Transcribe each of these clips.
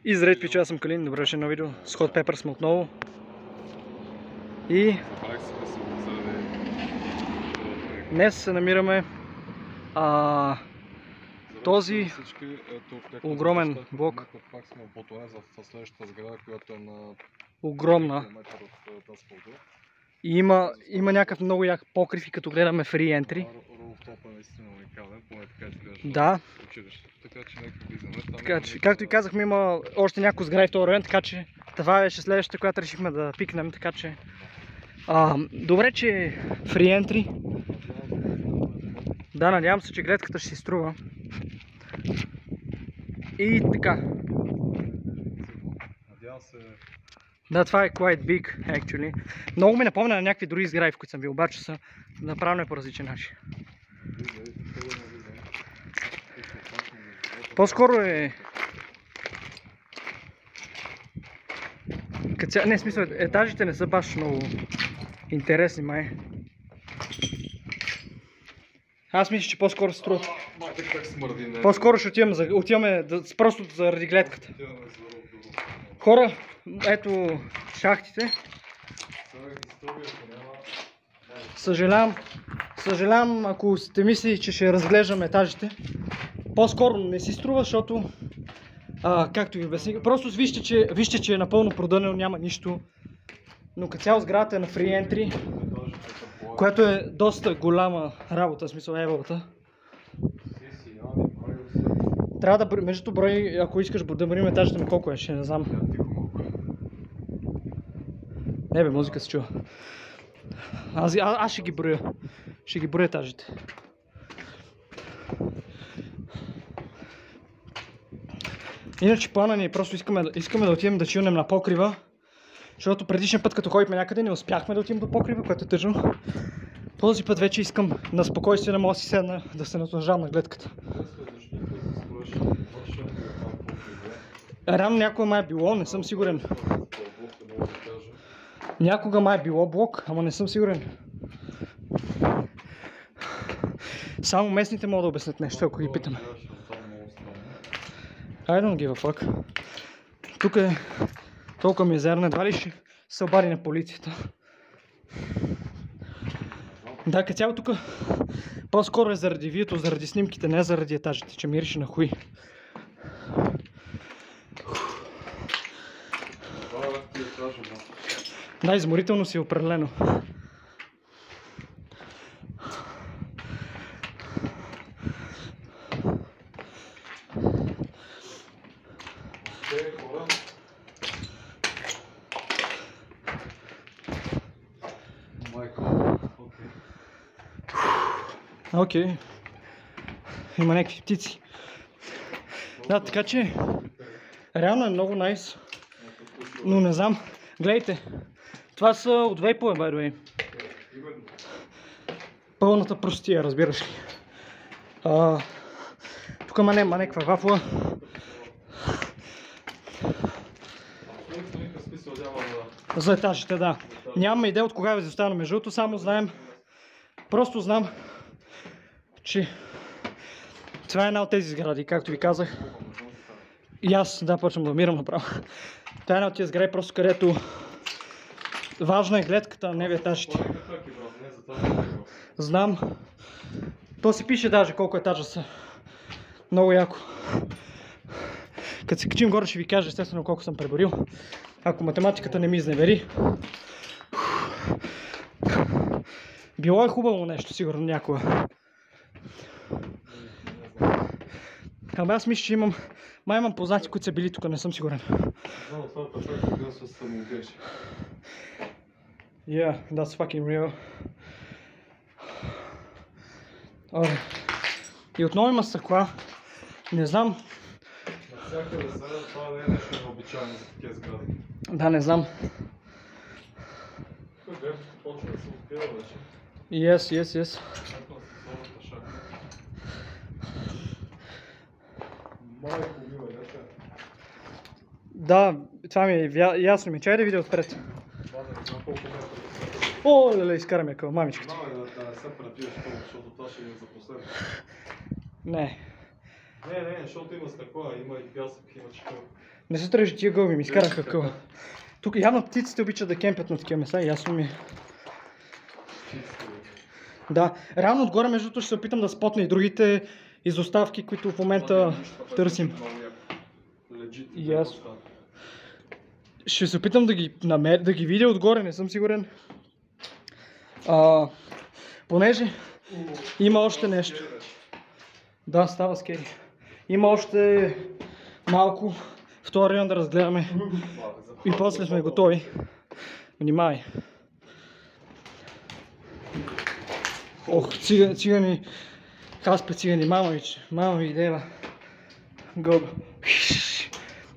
И здравейте, че аз съм Калин, добре дошли на видео. С Hot Pepper сме отново. И днес се намираме този огромен блок. Огромна. И има някакъв много як покрив и като гледаме Free Entry. Да. Така че, както и казахме, има още няколко сгради в този район, така че това беше следващата, която решихме да пикнем, така че добре, че е Free Entry. Да, надявам се, че гледката ще си струва. И така. Да, това е quite big, actually. Много ми напомня на някакви други сгради, в които съм бил, обаче са направени по различен начин. По-скоро е... Не, в смисъл, етажите не са баш много интересни, май. Аз мисля, че по-скоро се струва. По-скоро ще отиваме просто заради гледката. Хора, ето шахтите. Съжалявам, ако сте мислили, че ще разглеждаме етажите. По-скоро не си струва, защото, както ви обясних, просто вижте, че е напълно продънено, няма нищо. Но като цяло сградата е на Free Entry, което е доста голяма работа, в смисъл ебълта. Трябва да, между брой, ако искаш да броим етажите на колко е, ще не знам. Не бе, музика се чува. Аз ще ги броя. Ще ги броя етажите. Иначе плана ни е просто искаме да отидем да чилнем на покрива. Защото предишния път, като ходихме някъде, не успяхме да отидем до покрива, което е тъжно. Този път вече искам на спокойствие да мога да си седна, да се наслаждавам на гледката. Рано някога май е било, не съм сигурен. Някога май е било блок, ама не съм сигурен. Само местните могат да обяснят нещо, ако ги питаме. I don't give a fuck. Тук е толкова мизерно, едва ли ще се обади на полицията. Да, като цяло тук по-скоро е заради видеото, заради снимките, не заради етажите, че мирише на хуй. Да, изморително си е определено. Окей. Има някакви птици. Да, така че реално е много найс. Но не знам. Гледайте. Това са от вейпове, by the way. Пълната простия, разбираш ли. Тук има някаква вафла. За етажите, да. Нямаме идея от кога ви заставя между другото, само знаем. Просто знам, че това е една от тези сгради, както ви казах. И аз, да, почвам да умирам направо. Това е една от тези сгради, просто където важна е гледката, а не ви етажите. Знам. То си пише даже колко етажа са. Много яко. Като се качим горе ще ви кажа естествено колко съм преборил. Ако математиката не ми изневери. Било е хубаво нещо, сигурно някога. Ама аз мисля, че имам познати, които са били тук, не съм сигурен. Yeah, that's fucking real. И отново има стъкла. Не знам. Навсякъде сега това не е нещо необичайно за такива сгради. Да, не знам. Тук гребето почва да се открива вече. Yes. Майко мила, вече. Да, това ми е ясно ми. Чай да видя отпред. Да, не знам колко метра. О, леле, изкараме към мамичката. Да не се препиеш това, защото това ще ми е за последно. Не. Не, защото има стъкла, има и пясък, има чекъл. Не се тръжи тия гълби, ми изкараха къл. Тук явно птиците обичат да кемпят на такива места, ясно ми е. Да, реално отгоре между другото ще се опитам да спотна и другите изоставки, които в момента търсим. И аз. Ще се опитам да ги намеря, да ги видя отгоре, не съм сигурен. Понеже има още нещо. Да, става скери. Има още малко в този район да разгледаме. И после сме готови. Внимай. Ох, цигани. Хаспе цигани, мама ми идея. Гълба.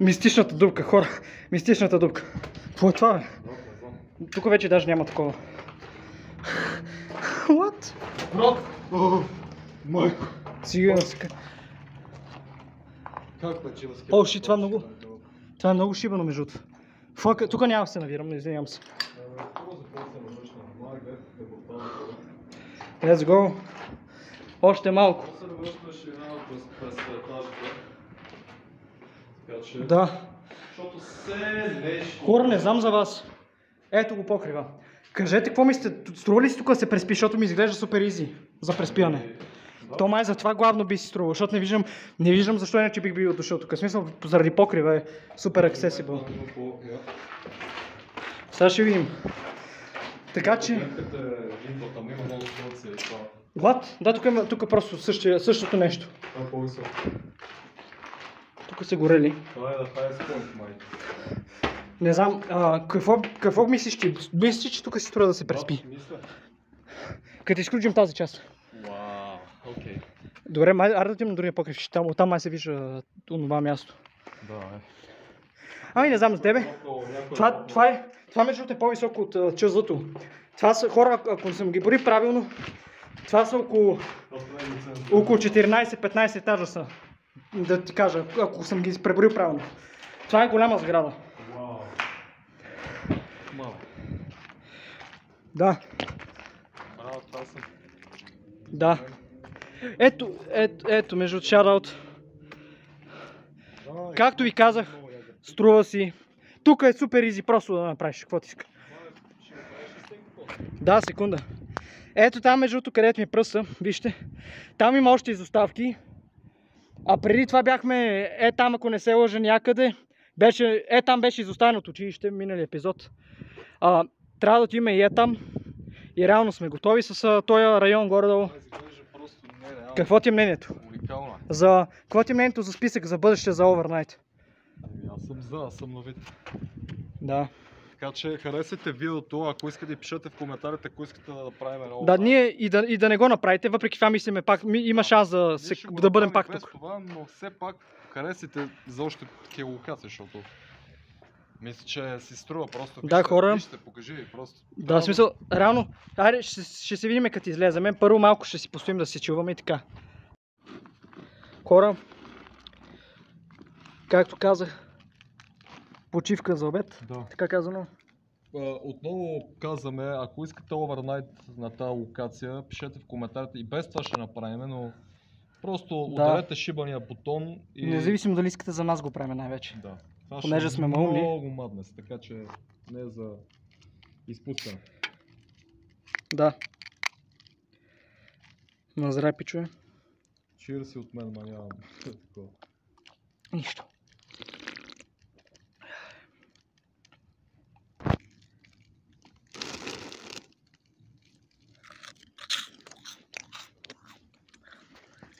Мистичната дупка, хора. Мистичната дупка. Какво е това, бе? Тук вече даже няма такова. What? Майко. Циганска. Как начина скепа? О, това много. Това е много шибано между другото. Тук няма да се навирам, не извинявам се. Let's go. Още малко. Да. Хора, не знам за вас. Ето го покрива. Кажете, какво мислите? Струва ли си тук да се преспи, защото ми изглежда супер изи за преспиване? То май за това главно би си струва, защото не виждам защо иначе бих бил дошъл тук. В смисъл, заради покрива е супер accessible. Сега ще видим. Така че... What? Да, тук просто същото нещо. Тук са горели. Това е да highest point, май. Не знам, какво мислиш ти? Мислиш, че тук си струва да се преспи? Мисля. Като изключим тази част. Вау, окей. Добре, айде да отидем на другия покрив, оттам май се вижда онова място. Да, Ами не знам за тебе. Това между е по-високо от чъзлото. Това са хора, ако съм ги бори правилно, това са около 14-15 етажа са. Да ти кажа, ако съм ги преборил правилно. Това е голяма сграда. Вау. Да. Браво, това съм. Да. Ето, между шараут. Както ви казах, струва си. Тук е супер изи, просто да направиш какво ти иска. Да, секунда. Ето там между където ми пръста, вижте. Там има още изоставки. А преди това бяхме, там ако не се лъжа някъде, там беше изоставено от училище, минали епизод. Трябва да отидем и там. И реално сме готови с този район горе-долу. Какво ти е мнението? Уникално. Какво ти е мнението за списък за бъдеще за овернайт? Аз съм аз съм на вид. Да. Така че харесайте видеото, ако искате да пишете в коментарите, ако искате да направим едно. Да, ние и да не го направите, въпреки това мислиме пак, има шанс да бъдем пак тук. Това, но все пак харесайте за още такива локации, защото мисля, че си струва просто. Да, хора. Вижте, покажи просто. Да, в смисъл, реално, айде ще се видим като излеземе. Първо малко ще си постоим да се чуваме и така. Хора, както казах, почивка за обед, Да. така казано. Отново казваме, ако искате овернайт на тази локация, пишете в коментарите и без това ще направим, но просто ударете шибания бутон и... Независимо дали искате за нас го правим най-вече. Да. Това Понеже ще сме много умни. маднес, така че не е за изпускане. Да. На здраве, пичове. Чир си от мен, ма нямам такова. Нищо.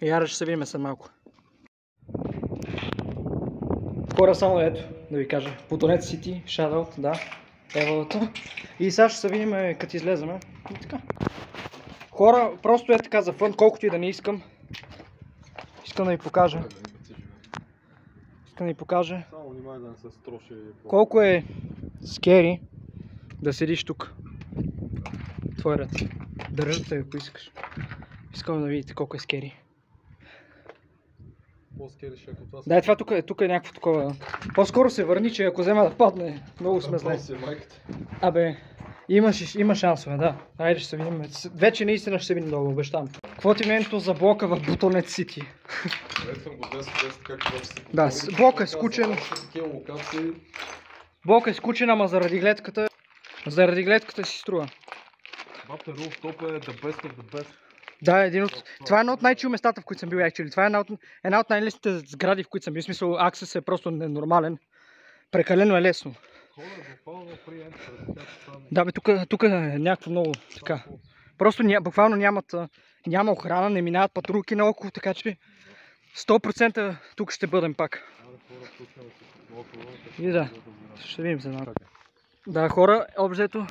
Яра, ще се видим след малко. Хора, само ето, да ви кажа. Плутонет Сити, Shoutout, да. Евалата. И сега ще се видим като излеземе. И така. Хора, просто е така за фън, колкото и да не искам. Искам да ви покажа. Искам да ви покажа. Само внимай да не се строши. Колко е скери да седиш тук. Твой ред. Държате, ако искаш. Искам да видите колко е скери. По-скериш, ако това Да, това тук е някакво такова. По-скоро се върни, че ако взема да падне, много сме зле. Абе, Има шансове, да. Айде ще се видим. Вече наистина ще се видим долу, обещам. Какво ти е мнението за блока в Бутонет Сити? Харесвам го 10-10, както вече си Да, блока е скучен. Блока е скучен, ама заради гледката си струва. Бапе Rooftop е the best of the best. Да, това е едно от най-чил местата, в които съм бил, actually. Това е една от най-лесните сгради, в които съм бил. В смисъл, Access е просто ненормален. Прекалено е лесно. Да, бе, тук е някакво много така. Просто буквално няма охрана, не минават патрулки наоколо, така че 100% тук ще бъдем пак. И да, ще видим се една. Да, хора, обзето.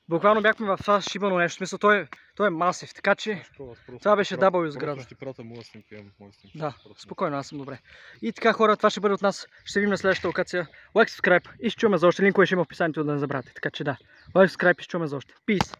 Буквално бяхме в това шибано нещо, в смисъл той е масив, така че това беше W сграда. Ще пратя моя снимка, имам моя снимка. Да, спокойно, аз съм добре. И така, хора, това ще бъде от нас. Ще видим на следващата локация. Лайк, subscribe и ще чуваме за още. Линкове ще има в описанието, да не забравяте. Така че да, лайк, subscribe и ще чуваме за още. Peace!